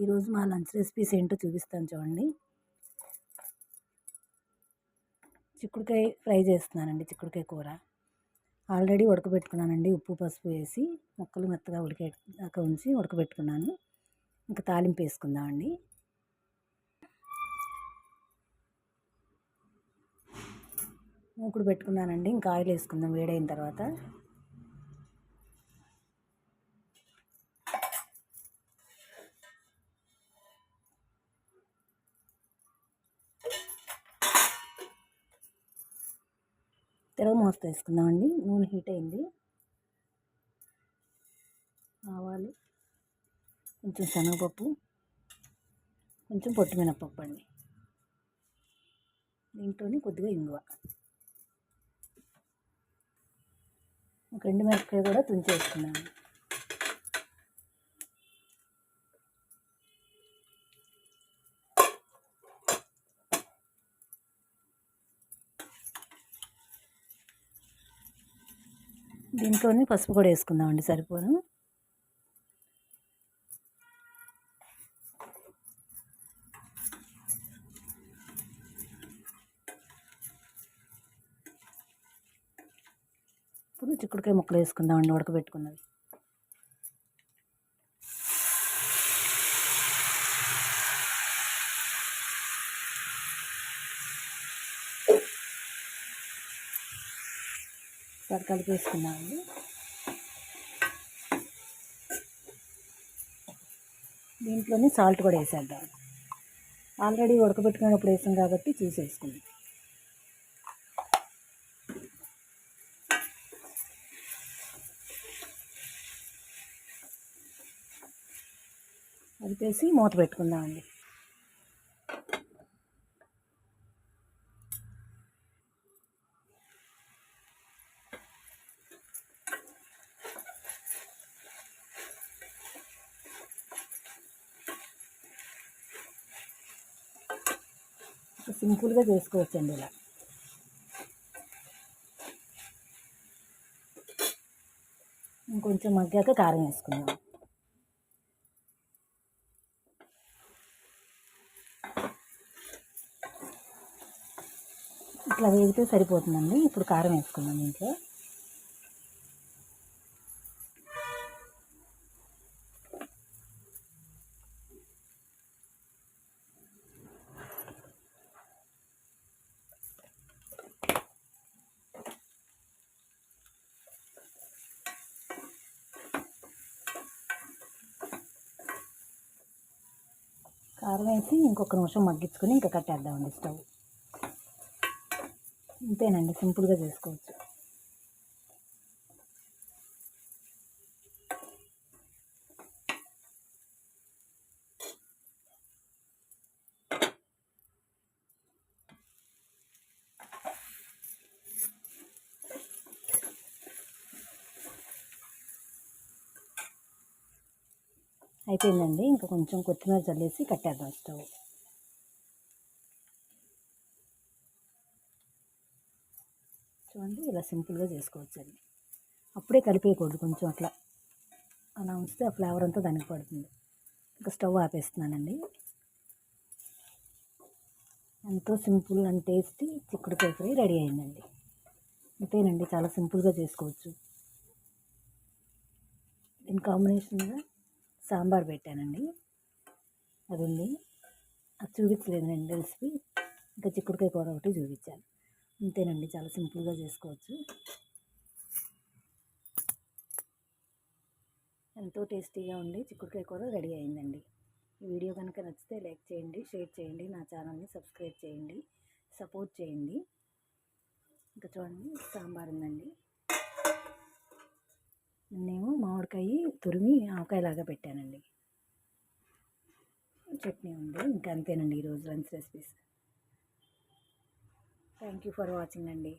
ఈరోజు మా lunch recipes ఏంటో చూపిస్తాను చూడండి. చిక్కుడుకాయ ఫ్రై చేస్తున్నానండి. చిక్కుడుకాయ కూర ఆల్రెడీ ఉడకబెట్టుకున్నానండి. ఉప్పు పసుపు వేసి ముక్కలు మెత్తగా ఉడికేదాకా ఉంచి ఉడకబెట్టుకున్నాను. ఇంకా తాలింపు వేసుకుందామండి. మూకుడు పెట్టుకున్నానండి. ఇంకా ఆయిల్ వేసుకుందాం వేడైన తర్వాత. తెరవ మూత వేసుకుందామండి. నూనె హీట్ అయింది. ఆవాలు, కొంచెం శనగపప్పు, కొంచెం పొట్టు మినపప్పు అండి. దీంట్లోని కొద్దిగా ఇంగువ, ఒక ఎండు మిరపకాయ కూడా తుంచేసుకున్నాను. దీంట్లోని పసుపు కూడా వేసుకుందామండి సరిపోను. ఇప్పుడు చిక్కుడుకాయ ముక్కలు వేసుకుందామండి ఉడకబెట్టుకున్నవి. ఒకసారి కలిపేసుకున్నామండి. దీంట్లోని సాల్ట్ కూడా వేసేద్దాం. ఆల్రెడీ ఉడకబెట్టుకున్నప్పుడు వేసాం కాబట్టి చూసేసుకుందాం. కలిపేసి మూత పెట్టుకుందామండి. సింపుల్గా చేసుకోవచ్చండి ఇలా. ఇంకొంచెం మగ్గాక కారం వేసుకుందాం. ఇట్లా వేగితే సరిపోతుందండి. ఇప్పుడు కారం వేసుకుందాం ఇంట్లో. కారం వేసి ఇంకొక నిమిషం మగ్గించుకొని ఇంకా కట్టేద్దామండి స్టవ్. ఇంతేనండి, సింపుల్గా చేసుకోవచ్చు. అయిపోయిందండి. ఇంకా కొంచెం కొత్తిమీర చల్లేసి కట్టేద్దాం స్టవ్. చూడండి, ఇలా సింపుల్గా చేసుకోవచ్చండి. అప్పుడే కలిపేయకూడదు, కొంచెం అలా ఉంచితే ఆ ఫ్లేవర్ అంతా దానికి పడుతుంది. ఇంకా స్టవ్ ఆపేస్తున్నానండి. ఎంతో సింపుల్ అండ్ టేస్టీ చిక్కుడుకాయ ఫ్రై రెడీ అయిందండి. అంతేనండి, చాలా సింపుల్గా చేసుకోవచ్చు. దీని కాంబినేషన్గా సాంబార్ పెట్టానండి, అది ఉంది. అది చూపించలేదండి రెసిపీ. ఇంకా చిక్కుడుకాయ కూర ఒకటి చూపించాను. అంతేనండి, చాలా సింపుల్గా చేసుకోవచ్చు. ఎంతో టేస్టీగా ఉండి చిక్కుడుకాయ కూర రెడీ అయిందండి. ఈ వీడియో కనుక నచ్చితే లైక్ చేయండి, షేర్ చేయండి, నా ఛానల్ని సబ్స్క్రైబ్ చేయండి, సపోర్ట్ చేయండి. ఇంకా చూడండి, సాంబార్ ఉందండి. నేను మామిడికాయ తురిమి ఆవకాయలాగా పెట్టానండి. చట్నీ ఉంది. ఇంకా అంతేనండి ఈరోజు lunch recipes. Thank you for watching అండి.